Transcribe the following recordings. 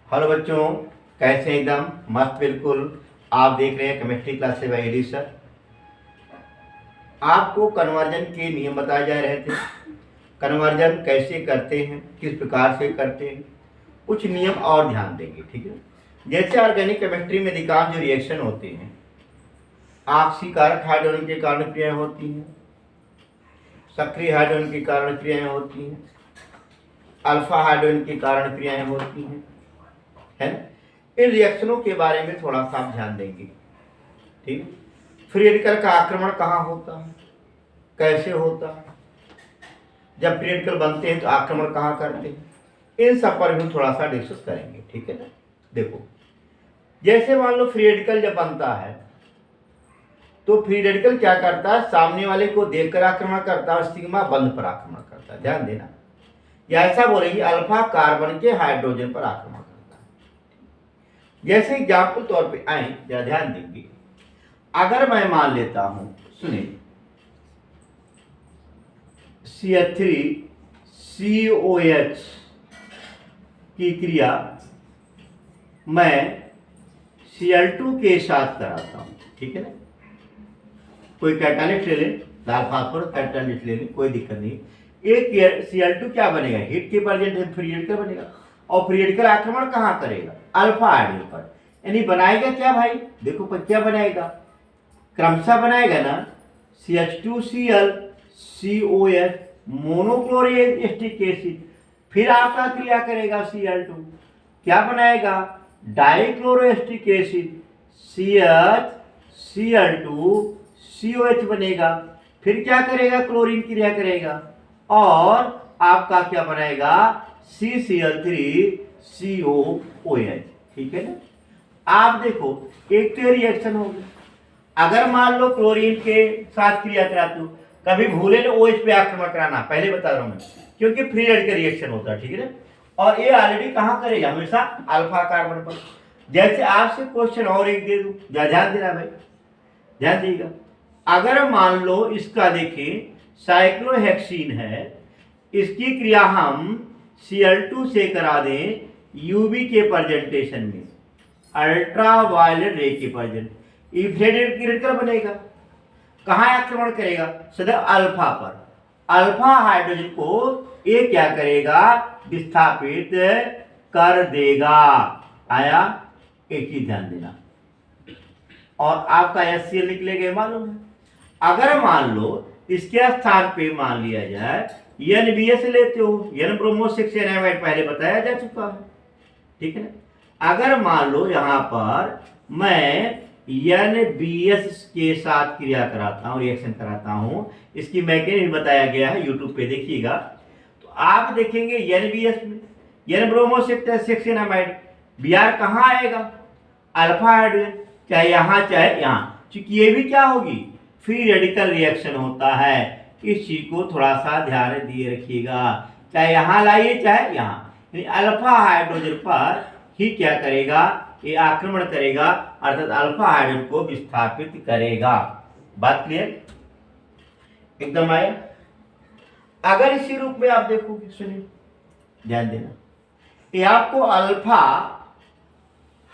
Hello बच्चों, कैसे हैं? एकदम मस्त, बिल्कुल। आप देख रहे हैं केमिस्ट्री क्लास से बाई सर। आपको कन्वर्जन के नियम बताए जा रहे थे। कन्वर्जन कैसे करते हैं, किस प्रकार से करते हैं, कुछ नियम और ध्यान देंगे, ठीक है। जैसे ऑर्गेनिक केमिस्ट्री में अधिकांश जो रिएक्शन होते हैं, ऑक्सीकारक हाइड्रोजन के कारण क्रियाएं होती हैं, सक्रिय हाइड्रोजन के कारण क्रियाएं होती हैं, अल्फा हाइड्रोजन के कारण क्रियाएं होती हैं, है ना। इन रिएक्शनों के बारे में थोड़ा सा आप ध्यान देंगे, ठीक। फ्री रेडिकल का आक्रमण कहाँ होता है, कैसे होता है, जब फ्री रेडिकल बनते हैं तो आक्रमण कहाँ करते हैं, इन सब पर भी थोड़ा सा डिस्कस करेंगे, ठीक है ना। देखो, जैसे मान लो फ्री रेडिकल जब बनता है तो फ्री रेडिकल क्या करता है, सामने वाले को देखकर आक्रमण करता है और सिग्मा बंध पर आक्रमण करता है। ध्यान देना, या ऐसा बोलेंगे अल्फा कार्बन के हाइड्रोजन पर आक्रमण करता है। जैसे एग्जाम्पल तौर पे आए, जरा ध्यान देंगे। अगर मैं मान लेता हूं, सुनिए, CH3COH की क्रिया मैं Cl2 के साथ कराता हूं, ठीक है ना। कोई कैटालिस्ट ले लें, लाल फास्फोरस कैटालिस्ट ले लें, कोई दिक्कत नहीं। एक Cl2 क्या बनेगा, हीट के प्रेजेंट फ्री रेडिकल बनेगा, और फ्री रेडिकल आक्रमण कहाँ करेगा, अल्फा हाइड्रोजन पर। यानी बनाएगा क्या भाई, देखो क्या बनाएगा, क्रमशः बनाएगा ना, CH2Cl COH मोनोक्लोरिक एसिटिक एसिड, फिर आपका क्रिया करेगा Cl2, क्या बनाएगा, डाइक्लोरोएसिटिक एसिड CH Cl2COH बनेगा, फिर क्या करेगा, क्लोरीन क्रिया करेगा, और आपका क्या बनाएगा, CCl3COOH, ठीक है ना। आप देखो, एक तो रिएक्शन हो गया। अगर मान लो क्लोरीन के साथ क्रिया कराते हो, कभी भूले ना OH पे आक्रमण कराना, पहले बता रहा हूं मैं, क्योंकि फ्री रेडिकल रिएक्शन होता है, ठीक है ना। और ये ऑलरेडी कहां करेगा, हमेशा अल्फा कार्बन पर। जैसे आपसे क्वेश्चन और एक दे दूं, ध्यान देना भाई, ध्यान दीजिएगा। अगर मान लो इसका देखिए साइक्लोहेक्सीन है, इसकी क्रिया हम Cl2 से करा दें यूवी के प्रेजेंटेशन में, अल्ट्रा वायलेट रे के प्रेजेंट, रेडिकल बनेगा, कहाँ आक्रमण करेगा, सदैव अल्फा पर। अल्फा हाइड्रोजन को ये क्या करेगा, विस्थापित कर देगा। आया, एक ही ध्यान देना। और आपका HCl निकलेगा, मालूम है। अगर मान लो इसके स्थान पे मान लिया जाए NBS लेते हो, N ब्रोमो 6 एनामाइड, पहले बताया जा चुका है, ठीक है ना। अगर मान लो यहां पर मैं NBS के साथ क्रिया कराता हूं, रिएक्शन कराता हूं, इसकी मैकेनिज्म बताया गया है, यूट्यूब पे देखिएगा। तो आप देखेंगे NBS में N ब्रोमो 6 एनामाइड, Br कहां आएगा, अल्फा हाइड्रोजन, चाहे यहां चाहे यहां, क्योंकि ये भी क्या होगी, फ्री रेडिकल रिएक्शन होता है। इस चीज को थोड़ा सा ध्यान दिए रखिएगा, चाहे यहां लाइए चाहे यहां, अल्फा हाइड्रोजन पर ही क्या करेगा, ये आक्रमण करेगा, अर्थात अल्फा हाइड्रोजन को विस्थापित करेगा। बात क्लियर, एकदम आया। अगर इसी रूप में आप देखोगे, सुनिए, ध्यान देना, ये आपको अल्फा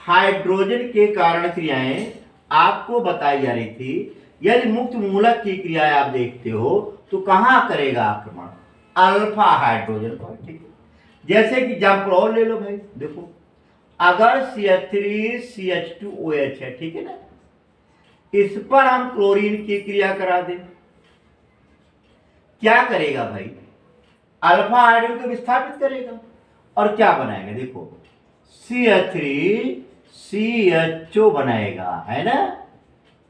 हाइड्रोजन के कारण क्रियाएं आपको बताई जा रही थी। यदि मुक्त मूलक की क्रियाएं आप देखते हो तो कहां करेगा आक्रमण, अल्फा हाइड्रोजन पर, ठीक है। जैसे कि एग्जाम्पल और ले लो भाई, देखो, अगर CH3CH2OH है, ठीक है ना, इस पर हम क्लोरीन की क्रिया करा दें, क्या करेगा भाई, अल्फा हाइड्रोजन को विस्थापित करेगा, और क्या बनाएगा, देखो CH3CHO बनाएगा, है ना,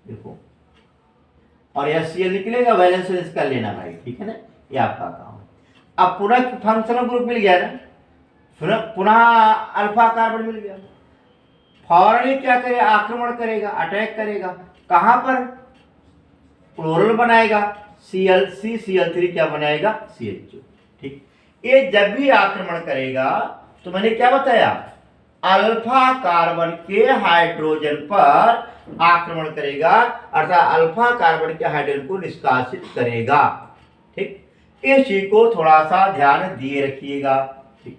देखो, और HCl निकलेगा, वैलेंस इसका लेना भाई, ठीक है ना, ये आपका काम है। अब पुनः फंक्शनल ग्रुप मिल गया ना, पुनः अल्फा कार्बन मिल गया, फौरन क्या करेगा, आक्रमण करेगा, अटैक करेगा, कहां पर, क्लोरल बनाएगा, ClCCl3 क्या बनाएगा, CHO, ठीक। ये जब भी आक्रमण करेगा तो मैंने क्या बताया, अल्फा कार्बन के हाइड्रोजन पर आक्रमण करेगा, अर्थात अल्फा कार्बन के हाइड्रोजन को निष्कासित करेगा, ठीक। इस चीज को थोड़ा सा ध्यान दिए रखिएगा, ठीक।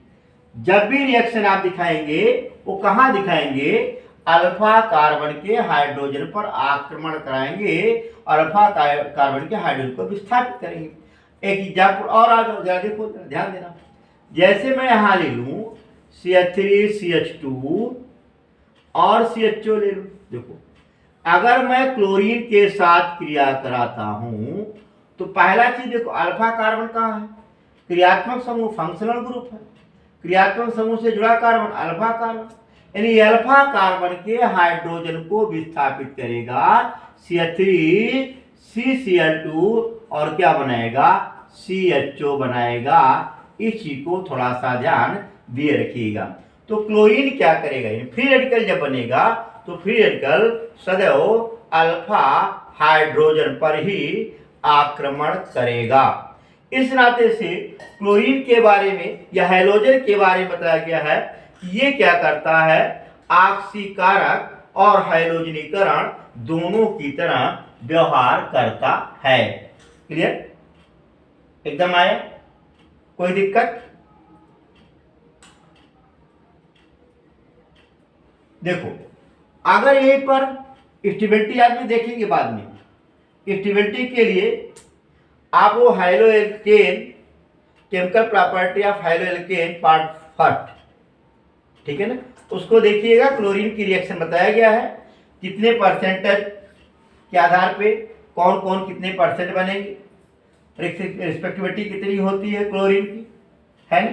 जब भी रिएक्शन आप दिखाएंगे वो कहाँ दिखाएंगे, अल्फा कार्बन के हाइड्रोजन पर आक्रमण कराएंगे, अल्फा कार्बन के हाइड्रोजन को विस्थापित करेंगे। एक एग्जाम्पल और आ जाओ, जरा देखो, ध्यान देना। जैसे मैं यहां ले लूं CH3CH2 और CHO ले लूं। देखो, अगर मैं क्लोरीन के साथ क्रिया कराता हूं तो पहला चीज देखो, अल्फा कार्बन कहाँ है, क्रियात्मक समूह फंक्शनल ग्रुप है, क्रियात्मक समूह से जुड़ा कार्बन अल्फा कार्बन, यानी अल्फा कार्बन के हाइड्रोजन को विस्थापित करेगा CH3CCl2 और क्या बनाएगा, CHO बनाएगा। इस चीज को थोड़ा सा ध्यान दिए रखिएगा। तो क्लोरीन क्या करेगा, फ्री रेडिकल जब बनेगा तो फ्री रेडिकल सदैव अल्फा हाइड्रोजन पर ही आक्रमण करेगा। इस नाते से क्लोरीन के बारे में या हैलोजन के बारे में बताया गया है कि ये क्या करता है, ऑक्सीकारक और हैलोजनीकरण दोनों की तरह व्यवहार करता है। क्लियर, एकदम आया, कोई दिक्कत? देखो, अगर यहीं पर स्टेबिलिटी आदमी देखेंगे बाद में, स्टेबिलिटी के लिए आप वो haloalkane chemical property of haloalkane part first, ठीक है ना, उसको देखिएगा। क्लोरीन की रिएक्शन बताया गया है, कितने परसेंटेज के आधार पे कौन कौन कितने परसेंट बनेंगे, रिस्पेक्टिविटी कितनी होती है क्लोरीन की, है ना,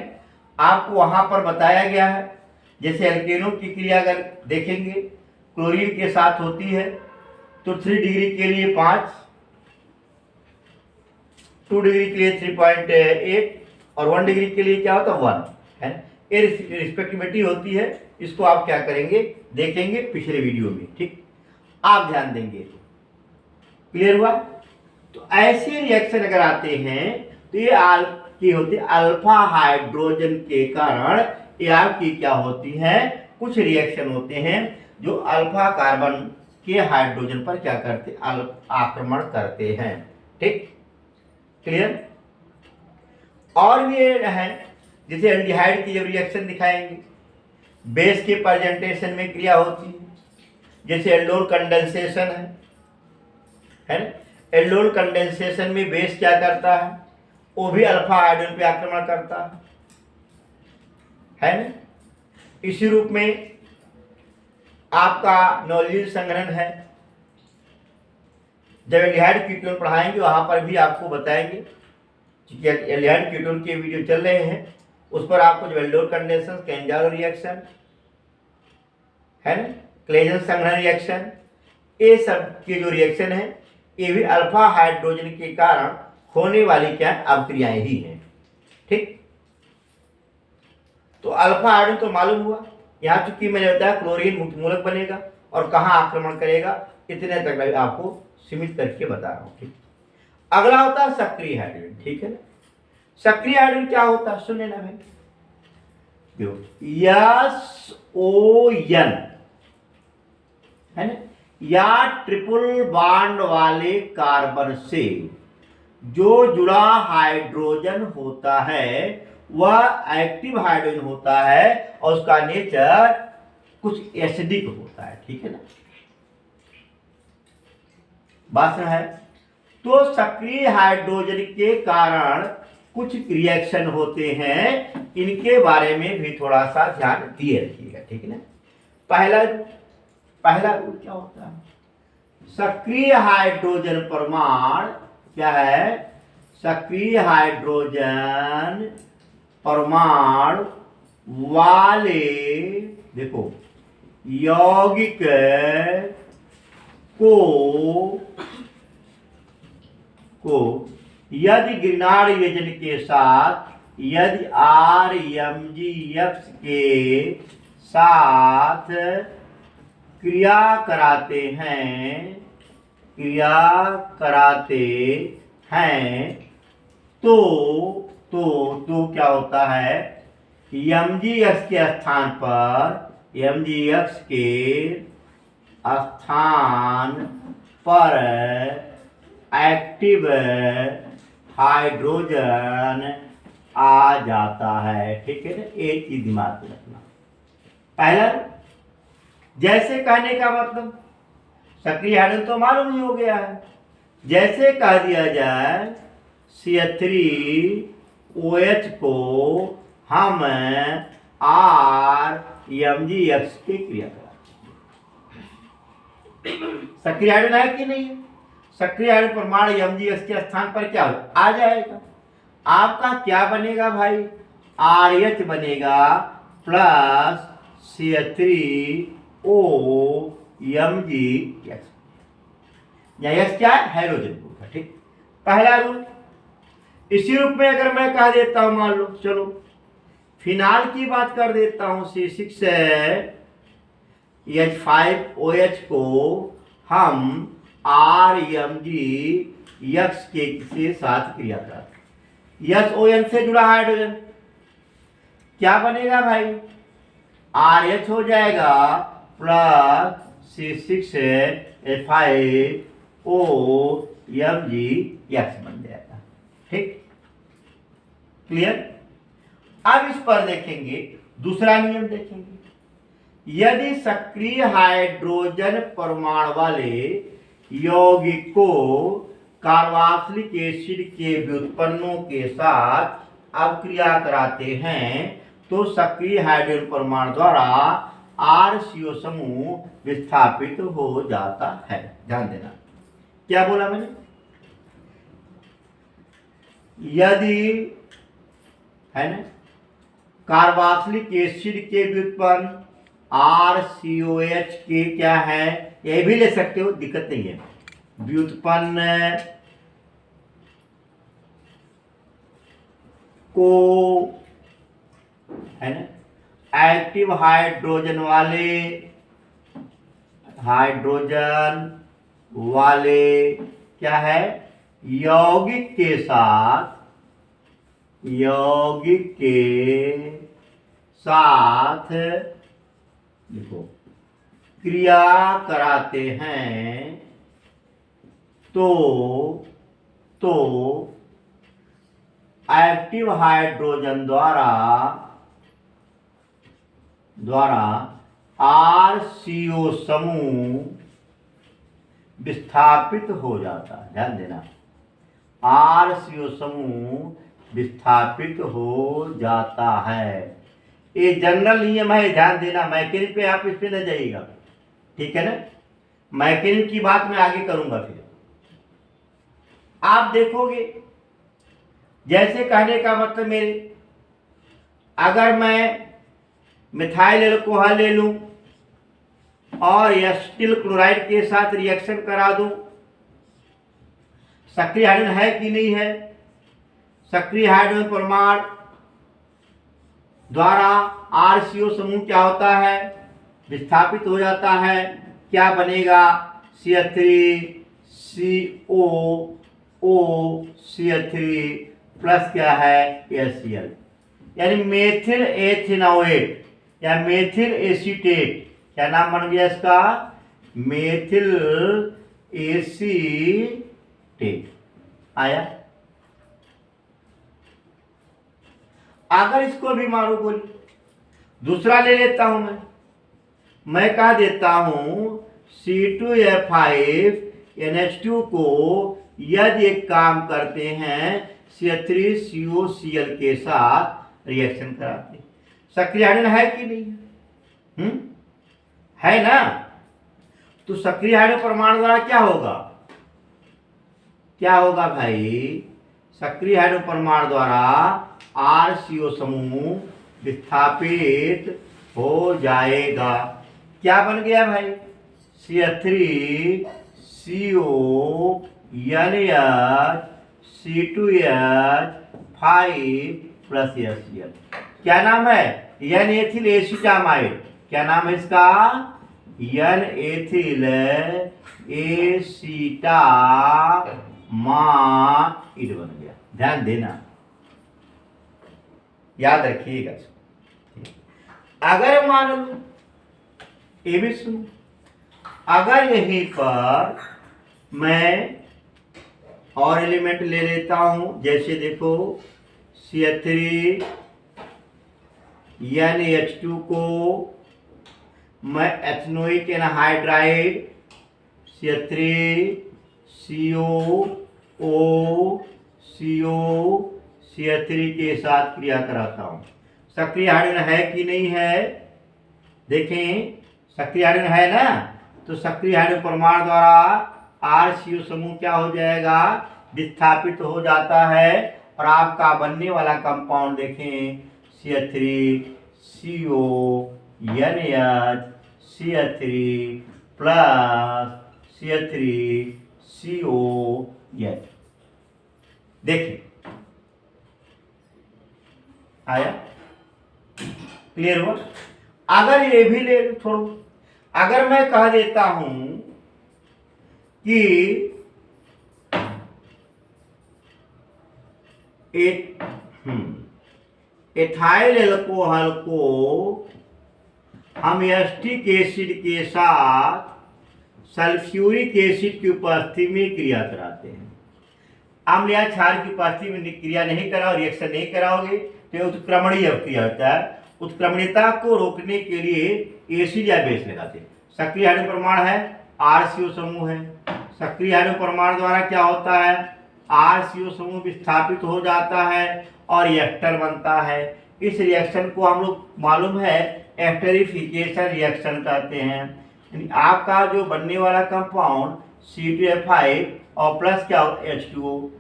आपको वहां पर बताया गया है। जैसे एल्केनों की क्रिया अगर देखेंगे क्लोरीन के साथ होती है तो 3 डिग्री के लिए 5, 2 डिग्री के लिए 3.8 और 1 डिग्री के लिए क्या होता है 1, है ना, ये रिस्पेक्टिविटी होती है। इसको आप क्या करेंगे, देखेंगे पिछले वीडियो में, ठीक, आप ध्यान देंगे। क्लियर हुआ? तो ऐसे रिएक्शन अगर आते हैं तो ये होती है अल्फा हाइड्रोजन के कारण ये आपकी क्या होती है, कुछ रिएक्शन होते हैं जो अल्फा कार्बन के हाइड्रोजन पर क्या करते, आक्रमण करते हैं। ठीक, क्लियर? और भी है, जैसे एल्डिहाइड की जब रिएक्शन दिखाएंगे बेस के प्रेजेंटेशन में क्रिया होती है, जैसे एल्डोल कंडेंसेशन है ना, एल्डोल कंडेंसेशन में बेस क्या करता है, वो भी अल्फा हाइड्रोजन पे आक्रमण करता है ना। इसी रूप में आपका नॉलेज संग्रहण है, जब एल्डिहाइड कीटोन पढ़ाएंगे वहां पर भी आपको बताएंगे, एल्डिहाइड कीटोन के वीडियो चल रहे हैं, उस पर आपको जो एल्डोल कंडेंसेशन, केंजारो रिएक्शन है ना, क्लेजन संग्रहण रिएक्शन, ये सब के जो रिएक्शन है ये भी अल्फा हाइड्रोजन के कारण होने वाली क्या अभिक्रियाएं ही हैं। ठीक, तो अल्फा हाइड्रोजन तो मालूम हुआ, यहाँ चूंकि मैंने बताया क्लोरीन मुक्त मूलक बनेगा और कहाँ आक्रमण करेगा, इतने तक आपको सीमित करके बता रहा हूँ। ठीक, अगला होता है सक्रिय हाइड्रोजन। ठीक है ना, सक्रिय हाइड्रोजन क्या होता है, सुन लेना भाई, SO(N) है ना, या ट्रिपल बॉन्ड वाले कार्बन से जो जुड़ा हाइड्रोजन होता है वह एक्टिव हाइड्रोजन होता है और उसका नेचर कुछ एसिडिक होता है। ठीक है ना, बात है। तो सक्रिय हाइड्रोजन के कारण कुछ रिएक्शन होते हैं, इनके बारे में भी थोड़ा सा ध्यान दिए रखिएगा। ठीक है ना, पहला रूल क्या होता है, सक्रिय हाइड्रोजन परमाणु क्या है, सक्रिय हाइड्रोजन परमाणु वाले देखो यौगिक को यदि ग्रिनार्ड विभाजन के साथ यदि RMgX के साथ क्रिया कराते हैं तो क्या होता है, MgX के स्थान पर एक्टिव हाइड्रोजन आ जाता है। ठीक है ना, एक चीज दिमाग में रखना, पहला, जैसे कहने का मतलब सक्रिय हाइड्रोजन तो मालूम ही हो गया है, जैसे कह दिया जाए CH3OH को हम RMgX की क्रिया कराते, सक्रिय हाइड्रोजन है कि नहीं है, सक्रिय हाइड्रोजन परमाणु MgX के स्थान पर क्या आ जाएगा, आपका क्या बनेगा भाई, RH बनेगा प्लस CH3OMgX, यह क्या है, हाइड्रोजन ग्रुप है। ठीक, पहला रूप। इसी रूप में अगर मैं कह देता हूं, मान लो चलो फिनाल की बात कर देता हूं, C6H5OH को हम RMgX के साथ क्रिया कराते, SON से जुड़ा हाइड्रोजन क्या बनेगा भाई, RH हो जाएगा प्लस C6H5OMgX बन जाएगा। ठीक, क्लियर। अब इस पर देखेंगे, दूसरा नियम देखेंगे, यदि सक्रिय हाइड्रोजन परमाणु वाले यौगिक को कार्बोक्सिलिक एसिड के व्युत्पन्नों के साथ अब क्रिया कराते हैं तो सक्रिय हाइड्रोजन परमाणु द्वारा RCO समूह विस्थापित हो जाता है। ध्यान देना, क्या बोला मैंने, यदि है ना कार्बोक्सिलिक एसिड के व्युत्पन्न RCOH के क्या है, ये भी ले सकते हो, दिक्कत नहीं है, व्युत्पन्न को है ना एक्टिव हाइड्रोजन वाले क्या है, यौगिक के साथ देखो क्रिया कराते हैं तो एक्टिव हाइड्रोजन द्वारा RCO समूह विस्थापित हो जाता है। ध्यान देना, RCO समूह विस्थापित हो जाता है, ये जनरल नियम है, ध्यान देना। मैकेनिक पे आप इस पे न जाइएगा, ठीक है ना, मैकेनिक की बात मैं आगे करूंगा। फिर आप देखोगे, जैसे कहने का मतलब मेरे, अगर मैं मिथाइल अल्कोहल ले लूं और एसिटिल क्लोराइड के साथ रिएक्शन करा दूं, सक्रिय हाइड्रोजन है कि नहीं है, सक्रिय हाइड्रोजन परमाणु द्वारा RCO समूह क्या होता है, विस्थापित हो जाता है, क्या बनेगा, CH3COO प्लस क्या है, HCl, यानी मेथिल एथेनोएट या मेथिल एसीटेट, क्या नाम बन गया इसका, मेथिल एसीटेट आया। अगर इसको भी मारो गोली, दूसरा ले लेता हूं मैं कह देता हूं C2H5NH2 को यदि एक काम करते हैं CH3COCl के साथ रिएक्शन कराते, सक्रिय हाइड्रोजन है कि नहीं है ना, तो सक्रिय हाइड्रोजन परमाणु द्वारा क्या होगा भाई, सक्रिय हाइड्रोजन परमाणु द्वारा RCO समूह विस्थापित हो जाएगा, क्या बन गया भाई, CH3CONH C2H5 प्लस HCl, क्या नाम है, N-एथिल एसीटामाइड, क्या नाम है इसका, N-एथिल एसीटामाइड बन गया। ध्यान देना, याद रखिएगा। अगर मान लो, ये भी सुनो, अगर यहीं पर मैं और एलिमेंट ले लेता हूं, जैसे देखो CH3NH2 को मैं एथनोइक एनहाइड्राइड CH3CO के साथ क्रिया कराता हूँ। सक्रिय हाइड्रोजन है कि नहीं है? देखें, सक्रिय हाइड्रोजन है ना, तो सक्रिय हाइड्रोजन परमाणु द्वारा RCO समूह क्या हो जाएगा? विस्थापित हो जाता है। और आपका बनने वाला कंपाउंड देखें, CH3CO NH CH3 plus CH3CON। देखिए आया, क्लियर हुआ? अगर ये भी ले लो छोड़ो, अगर मैं कह देता हूं कि एथाइल एल्कोहल को हम एसिटिक एसिड के साथ सल्फ्यूरिक एसिड की उपस्थिति में क्रिया कराते हैं। अम्ल या क्षार की उपस्थिति में क्रिया नहीं कराओ, रिएक्शन नहीं कराओगे तो उत्क्रमणीय क्रिया होता है। उत्क्रमणीयता को रोकने के लिए एसिड या बेस लगाते हैं। सक्रिय हाइड्रोजन परमाणु है, RCO समूह है। सक्रिय हाइड्रोजन परमाणु द्वारा क्या होता है? RCO समूह विस्थापित हो जाता है और एस्टर बनता है। इस रिएक्शन को हम लोग मालूम है एस्टरिफिकेशन रिएक्शन कहते हैं। यानी आपका जो बनने वाला कंपाउंड C2H5 और प्लस क्या H2O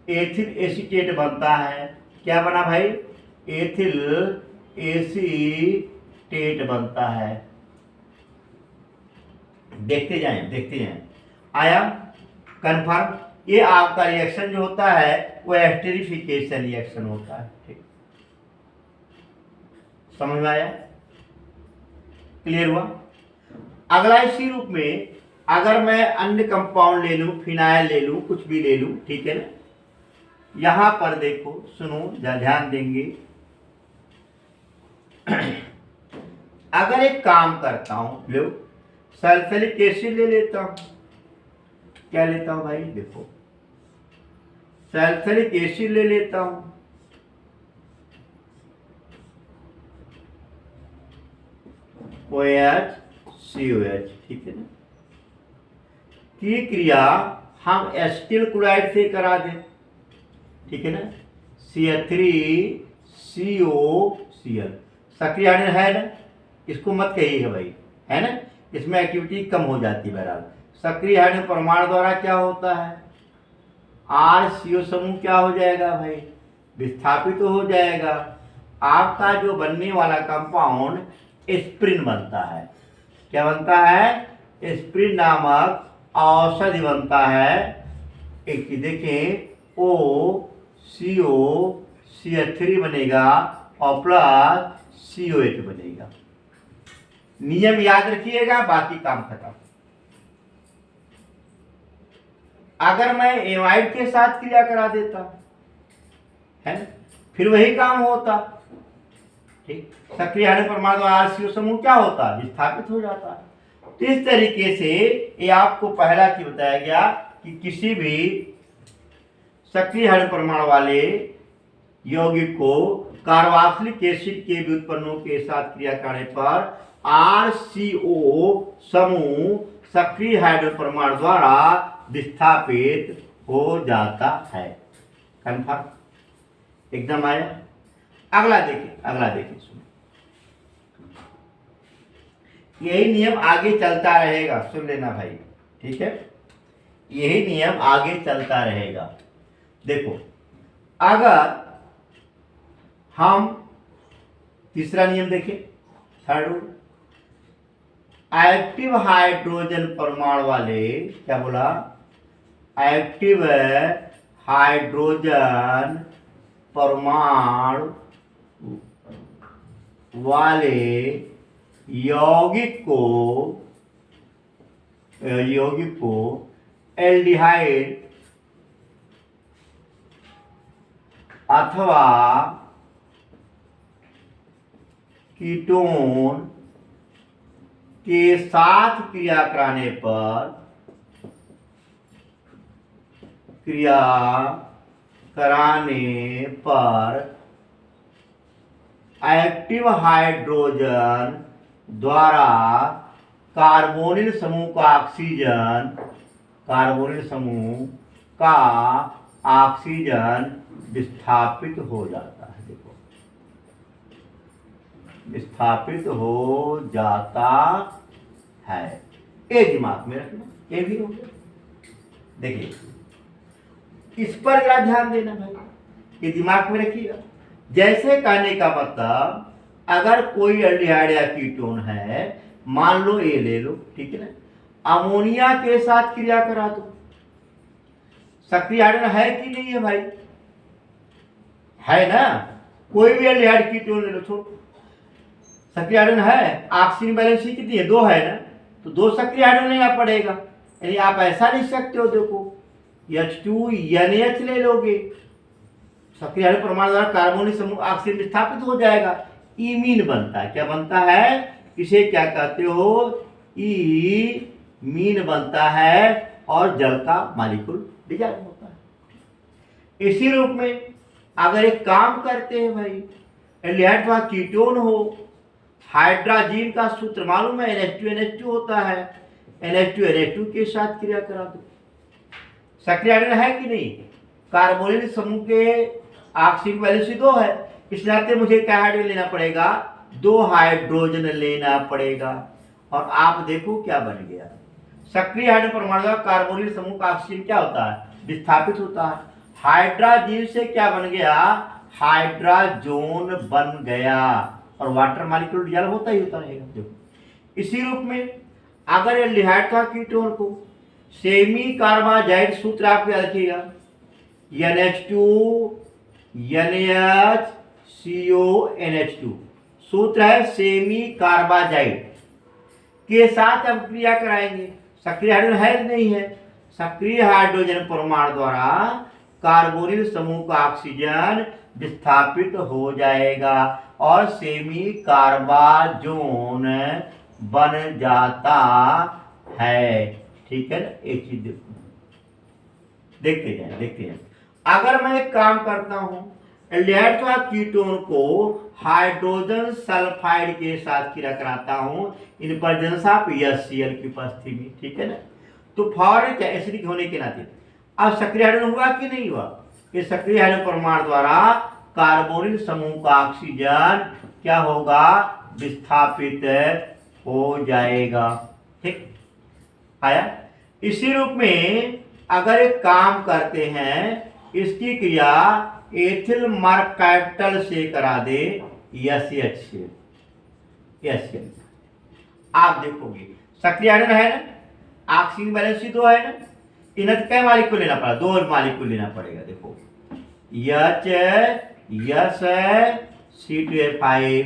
एथिल एसीटेट बनता है। क्या बना भाई? एथिल एसीटेट बनता है। देखते जाएं। आया कंफर्म? ये आपका रिएक्शन जो होता है वो एस्टरिफिकेशन रिएक्शन होता है। ठीक, समझ में आया? क्लियर हुआ? अगला इसी रूप में अगर मैं अन्य कंपाउंड ले लूं, फिनाइल ले लूं, कुछ भी ले लूं, ठीक है ना? यहां पर देखो, सुनो, ध्यान देंगे। अगर एक काम करता हूं, लो सल्फ्यूरिक एसिड ले लेता हूं। क्या लेता हूं भाई? देखो, सल्फ्यूरिक एसिड ले लेता हूं। OH COH, ठीक है ना? की क्रिया हम एसिटिल क्लोराइड से करा दें, ठीक है ना? CH3COCl सक्रिय हाइड्रोजन है ना, इसको मत कहिएगा भाई, है ना? इसमें एक्टिविटी कम हो जाती है। बहरहाल सक्रिय हाइड्रोजन परमाणु द्वारा क्या होता है? RCO समूह क्या हो जाएगा भाई? विस्थापित तो हो जाएगा। आपका जो बनने वाला कंपाउंड एस्प्रिन बनता है। क्या बनता है? एस्प्रिन नामक औषधि बनता है। एक देखें, OCO CH3 बनेगा और प्लस COH बनेगा। नियम याद रखिएगा, बाकी काम खत्म। अगर मैं एमाइड के साथ क्रिया करा देता है, फिर वही काम होता। ठीक, सक्रिय हाइड्रोजन परमाणु RCO समूह क्या होता? विस्थापित हो जाता है। तो इस तरीके से ये आपको पहला की बताया गया कि किसी भी सक्रिय हाइड्रोजन परमाणु वाले यौगिक को कार्बोक्सिलिक एसिड के व्युत्पन्नों के साथ क्रिया करने पर RCO समूह सक्रिय हाइड्रोजन परमाणु द्वारा विस्थापित हो जाता है। कंफर्म? एकदम आया? अगला देखिए सुनो, यही नियम आगे चलता रहेगा। सुन लेना भाई, ठीक है? यही नियम आगे चलता रहेगा। देखो, अगर हम तीसरा नियम देखें, थर्ड रूल, एक्टिव हाइड्रोजन परमाणु वाले, क्या बोला? एक्टिव हाइड्रोजन परमाणु वाले यौगिक को एल्डिहाइड अथवा कीटोन के साथ क्रिया कराने पर एक्टिव हाइड्रोजन द्वारा कार्बोनिल समूह का ऑक्सीजन विस्थापित हो जाता है। देखो, विस्थापित हो जाता है, ये दिमाग में रखना, ये भी हो गया। देखिए, इस पर जरा ध्यान देना भाई, ये दिमाग में रखिएगा। जैसे कहने का मतलब, अगर कोई एल्डिहाइड या कीटोन है, मान लो ये ले लो, ठीक है ना, अमोनिया के साथ क्रिया करा दो, सक्रिय हाइड्रोजन है कि नहीं है भाई? है ना। कोई भी एल्डिहाइड कीटोन ले लो, छोड़ो, सक्रिय हाइड्रोजन है, ऑक्सीजन वैलेंसी कितनी है? 2 है ना, तो 2 सक्रिय हाइड्रोजन लेना पड़ेगा। यानी आप ऐसा लिख सकते हो, देखो H2NH ले लोगे, सक्रिय हाइड्रोजन परमाणु द्वारा कार्बोनिल समूह ऑक्सीजन विस्थापित हो जाएगा, इमीन बनता है। क्या बनता है? इसे क्या कहते हो? इमीन बनता है, और जल का मॉलिक्यूल डिजॉल्व होता है। इसी रूप में अगर एक काम करते हैं भाई, एल्डिहाइड का कीटोन हो, हाइड्रोजन का सूत्र मालूम है, NH2NH2 होता है, NH2NH2 के साथ क्रिया करा दो, सक्रिय हाइड्रोजन है कि नहीं? कार्बोनिल समूह के ऑक्सीजन वैलेंसी 2 है, इस नाते मुझे क्या हाइड्रोजन लेना पड़ेगा? 2 हाइड्रोजन लेना पड़ेगा। और आप देखो क्या बन गया, सक्रिय हाइड्रोजन परमाणु द्वारा कार्बोनिल समूह का ऑक्सीजन क्या होता है? विस्थापित होता है। हाइड्रोजन से क्या बन गया? हाइड्रोजोन बन गया, और वाटर मॉलिक्यूल डिजॉल्व होता ही होता रहेगा। देखो, इसी रूप में अगर एल्डिहाइड का कीटोन को सेमी कार्बाजाइड, सूत्र आप याद रखिएगा, NH2 NH CONH2 सूत्र है, सेमी कार्बाजाइड के साथ अब क्रिया कराएंगे। सक्रिय हाइड्रोजन है नहीं है, सक्रिय हाइड्रोजन परमाणु द्वारा कार्बोनिल समूह का ऑक्सीजन विस्थापित हो जाएगा, और सेमी कार्बाजोन बन जाता है। ठीक है ना, एक चीज देखते हैं। अगर मैं एक काम करता हूं, एल्डिहाइड का कीटोन को हाइड्रोजन सल्फाइड के साथ क्रिया कराता हूं इन प्रेजेंस ऑफ HCl की उपस्थिति में, ठीक है ना, तो फॉर एसिडिक होने के नाते अब सक्रिय हाइड्रोजन हुआ कि नहीं हुआ? ये सक्रिय हाइड्रोजन परमाणु द्वारा कार्बोनिल समूह का ऑक्सीजन क्या होगा? विस्थापित हो जाएगा। ठीक आया। इसी रूप में अगर एक काम करते हैं, इसकी क्रिया एथिल मर्कैप्टल से करा दे, HCl से, आप देखोगे सक्रिय हाइड्रोजन है ना, ऑक्सीजन वैलेंसी 2 है ना, इन्हें क्या मॉलिक्यूल लेना पड़ा? 2 मॉलिक्यूल लेना पड़ेगा। देखो, C2H5,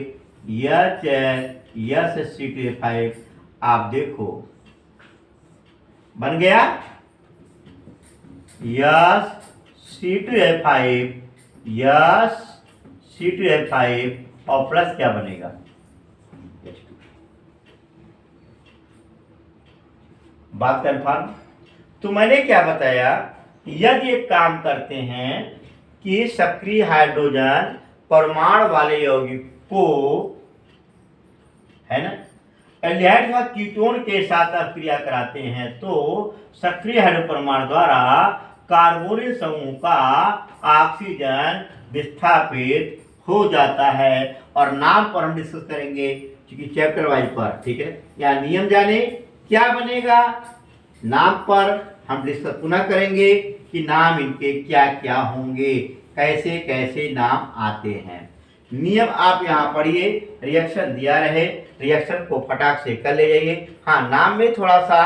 C2H5, आप देखो बन गया C2H5 और प्लस क्या बनेगा? H2। बात कन्फर्म? तो मैंने क्या बताया, यदि एक काम करते हैं कि सक्रिय हाइड्रोजन परमाणु वाले यौगिक को, है ना, एल्डिहाइड का कीटोन के साथ आप क्रिया कराते हैं, तो सक्रिय हाइड्रोजन परमाणु द्वारा कार्बोनिल समूह का ऑक्सीजन विस्थापित हो जाता है। और नाम पर हम डिस्कस करेंगे, क्योंकि चैप्टर वाइज पर, ठीक है, या नियम जाने क्या बनेगा, नाम पर हम डिस्कस पुनः करेंगे कि नाम इनके क्या क्या होंगे, कैसे कैसे नाम आते हैं। नियम आप यहाँ पढ़िए, रिएक्शन दिया रहे, रिएक्शन को फटाक से कर ले जाइए। हाँ, नाम में थोड़ा सा,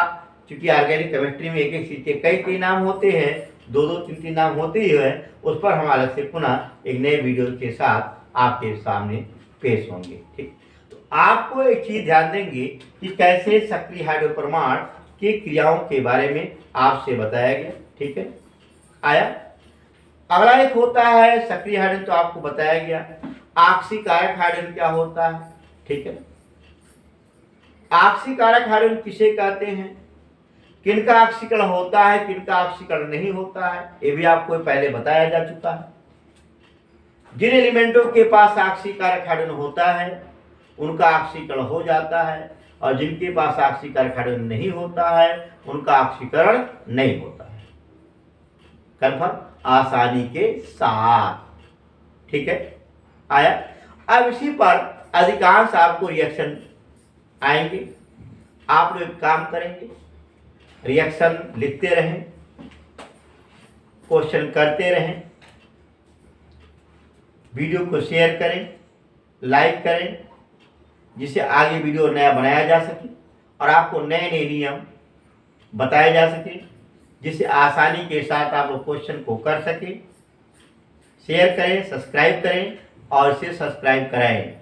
क्योंकि ऑर्गेनिक केमिस्ट्री में एक एक चीज के कई नाम होते हैं, 2-2, 3-3 नाम होते ही है, उस पर हम अलग से पुनः एक नए वीडियो के साथ आपके सामने पेश होंगे। ठीक, तो आपको एक चीज ध्यान देंगे कि कैसे सक्रिय हाइड्रोजन परमाणु की क्रियाओं के बारे में आपसे बताया गया। ठीक है, आया। अगला एक होता है सक्रिय हाइड्रोजन, तो आपको बताया गया। ऑक्सीकारक हाइड्रोजन क्या होता है? ठीक है, ऑक्सीकारक हाइड्रोजन किसे कहते हैं, किनका ऑक्सीकरण होता है, किनका ऑक्सीकरण नहीं होता है, ये भी आपको पहले बताया जा चुका है। जिन एलिमेंटों के पास ऑक्सीकारक हाइड्रोजन होता है उनका ऑक्सीकरण हो जाता है, और जिनके पास ऑक्सीकरण नहीं होता है उनका ऑक्सीकरण नहीं होता है। कन्फर्म, आसानी के साथ। ठीक है, आया। अब इसी पर अधिकांश आपको रिएक्शन आएंगे। आप लोग एक काम करेंगे, रिएक्शन लिखते रहें, क्वेश्चन करते रहें, वीडियो को शेयर करें, लाइक करें, जिससे आगे वीडियो नया बनाया जा सके और आपको नए नए नियम बताए जा सके, जिससे आसानी के साथ आप लोग क्वेश्चन को कर सकें। शेयर करें, सब्सक्राइब करें और इसे सब्सक्राइब कराएं।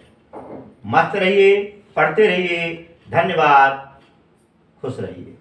मस्त रहिए, पढ़ते रहिए। धन्यवाद, खुश रहिए।